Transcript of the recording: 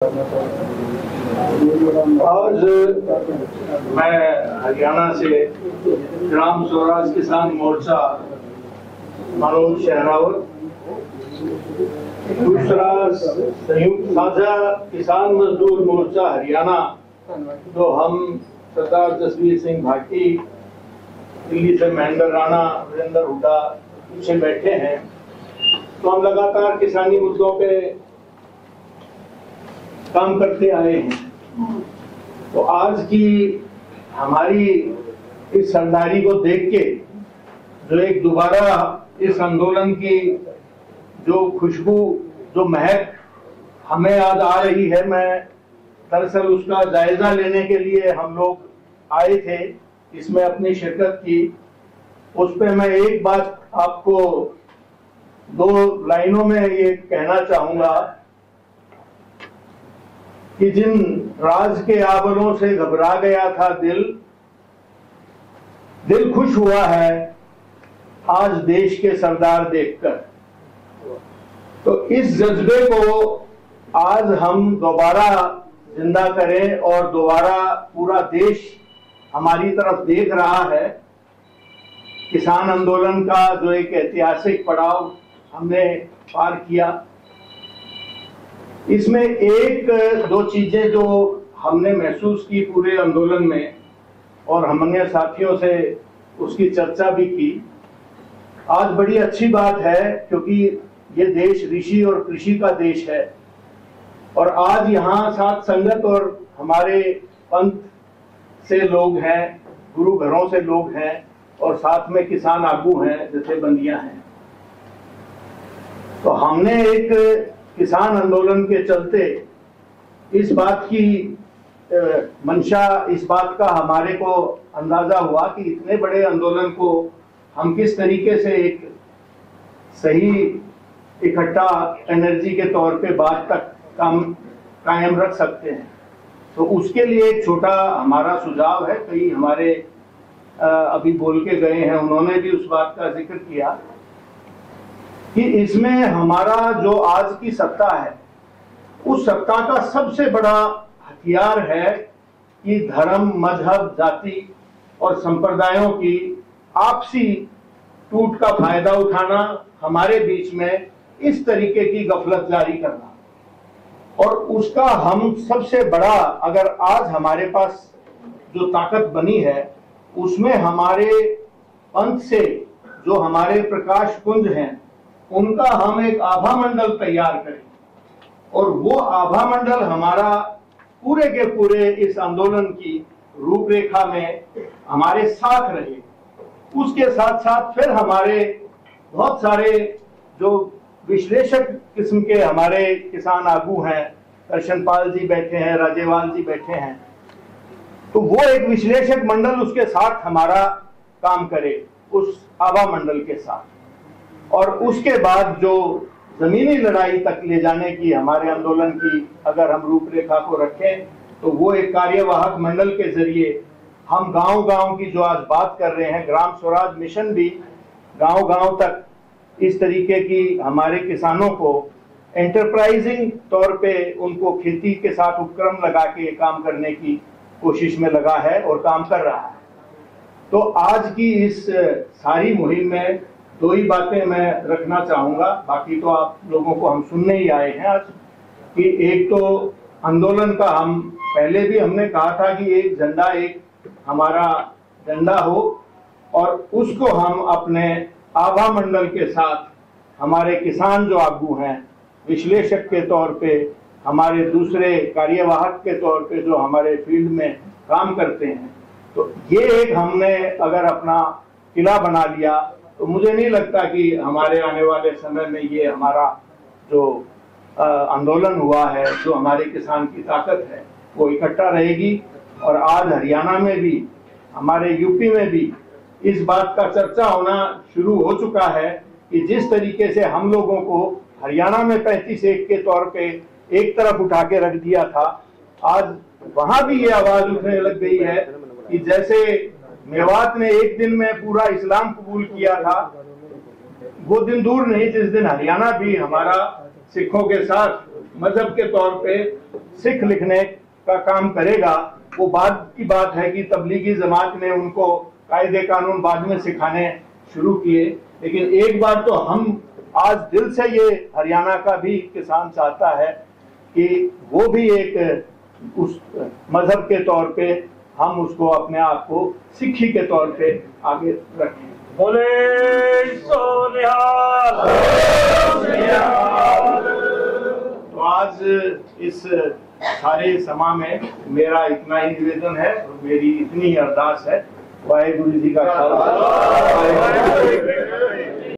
आज मैं हरियाणा से ग्राम स्वराज किसान मोर्चा मनोज शहरावत, दूसरा संयुक्त साझा किसान मजदूर मोर्चा हरियाणा जो हम सरदार जसवीर सिंह भाटी, दिल्ली से महेंद्र राणा, वीरेंद्र हुड्डा पीछे बैठे हैं। तो हम लगातार किसानी मुद्दों पे काम करते आए हैं। तो आज की हमारी इस सरदारी को देख के जो एक दोबारा इस आंदोलन की जो खुशबू, जो महक हमें आज आ रही है, मैं दरअसल उसका जायजा लेने के लिए हम लोग आए थे, इसमें अपनी शिरकत की। उस पे मैं एक बात आपको दो लाइनों में ये कहना चाहूंगा कि जिन राज के आबरों से घबरा गया था दिल खुश हुआ है आज देश के सरदार देखकर। तो इस जज्बे को आज हम दोबारा जिंदा करें और दोबारा पूरा देश हमारी तरफ देख रहा है। किसान आंदोलन का जो एक ऐतिहासिक पड़ाव हमने पार किया, इसमें एक दो चीजें जो हमने महसूस की पूरे आंदोलन में और हमने साथियों से उसकी चर्चा भी की। आज बड़ी अच्छी बात है क्योंकि ये देश ऋषि और कृषि का देश है और आज यहाँ साथ संगत और हमारे पंथ से लोग हैं, गुरु घरों से लोग हैं और साथ में किसान आगू हैं, जथेबंदियां हैं। तो हमने एक किसान आंदोलन के चलते इस बात की मंशा, इस बात का हमारे को अंदाजा हुआ कि इतने बड़े आंदोलन को हम किस तरीके से एक सही इकट्ठा एनर्जी के तौर पे बाद तक कायम रख सकते हैं। तो उसके लिए एक छोटा हमारा सुझाव है, कई हमारे अभी बोल के गए हैं, उन्होंने भी उस बात का जिक्र किया कि इसमें हमारा जो आज की सत्ता है, उस सत्ता का सबसे बड़ा हथियार है कि धर्म, मजहब, जाति और संप्रदायों की आपसी टूट का फायदा उठाना, हमारे बीच में इस तरीके की गफलत जारी करना। और उसका हम सबसे बड़ा, अगर आज हमारे पास जो ताकत बनी है, उसमें हमारे पंथ से जो हमारे प्रकाश पुंज हैं, उनका हम एक आभा मंडल तैयार करें और वो आभा मंडल हमारा पूरे के पूरे इस आंदोलन की रूपरेखा में हमारे साथ रहे। उसके साथ साथ फिर हमारे बहुत सारे जो विश्लेषक किस्म के हमारे किसान आगू हैं, दर्शनपाल जी बैठे हैं, राजेवाल जी बैठे हैं, तो वो एक विश्लेषक मंडल उसके साथ हमारा काम करे, उस आभा मंडल के साथ। और उसके बाद जो जमीनी लड़ाई तक ले जाने की हमारे आंदोलन की अगर हम रूपरेखा को रखें, तो वो एक कार्यवाहक मंडल के जरिए हम गांव-गांव की जो आज बात कर रहे हैं, ग्राम स्वराज मिशन भी गांव-गांव तक इस तरीके की हमारे किसानों को एंटरप्राइजिंग तौर पे उनको खेती के साथ उपक्रम लगा के काम करने की कोशिश में लगा है और काम कर रहा है। तो आज की इस सारी मुहिम में दो ही बातें मैं रखना चाहूंगा, बाकी तो आप लोगों को हम सुनने ही आए हैं आज, कि एक तो आंदोलन का हम पहले भी हमने कहा था कि एक झंडा, एक हमारा झंडा हो और उसको हम अपने आभा मंडल के साथ हमारे किसान जो आगू हैं, विश्लेषक के तौर पे, हमारे दूसरे कार्यवाहक के तौर पे जो हमारे फील्ड में काम करते हैं, तो ये एक हमने अगर अपना किला बना लिया तो मुझे नहीं लगता कि हमारे आने वाले समय में ये हमारा जो आंदोलन हुआ है, जो हमारे किसान की ताकत है, वो इकट्ठा रहेगी। और आज हरियाणा में भी, हमारे यूपी में भी इस बात का चर्चा होना शुरू हो चुका है कि जिस तरीके से हम लोगों को हरियाणा में 35-1 के तौर पे एक तरफ उठा के रख दिया था, आज वहां भी ये आवाज उठने लग गई है कि जैसे मेवात ने एक दिन में पूरा इस्लाम कबूल किया था, वो दिन दूर नहीं जिस दिन हरियाणा भी हमारा सिखों के साथ मजहब के तौर पे सिख लिखने का काम करेगा, वो बात की बात है कि तबलीगी जमात ने उनको कायदे कानून बाद में सिखाने शुरू किए। लेकिन एक बार तो हम आज दिल से ये हरियाणा का भी किसान चाहता है कि वो भी एक उस मजहब के तौर पे हम उसको अपने आप को सिक्खी के तौर पे आगे रखें। बोले सो निहाल। तो आज इस सारे समा में मेरा इतना ही निवेदन है और मेरी इतनी ही अरदास है। वाहेगुरु जी का खालसा, वाहेगुरु जी की फतेह।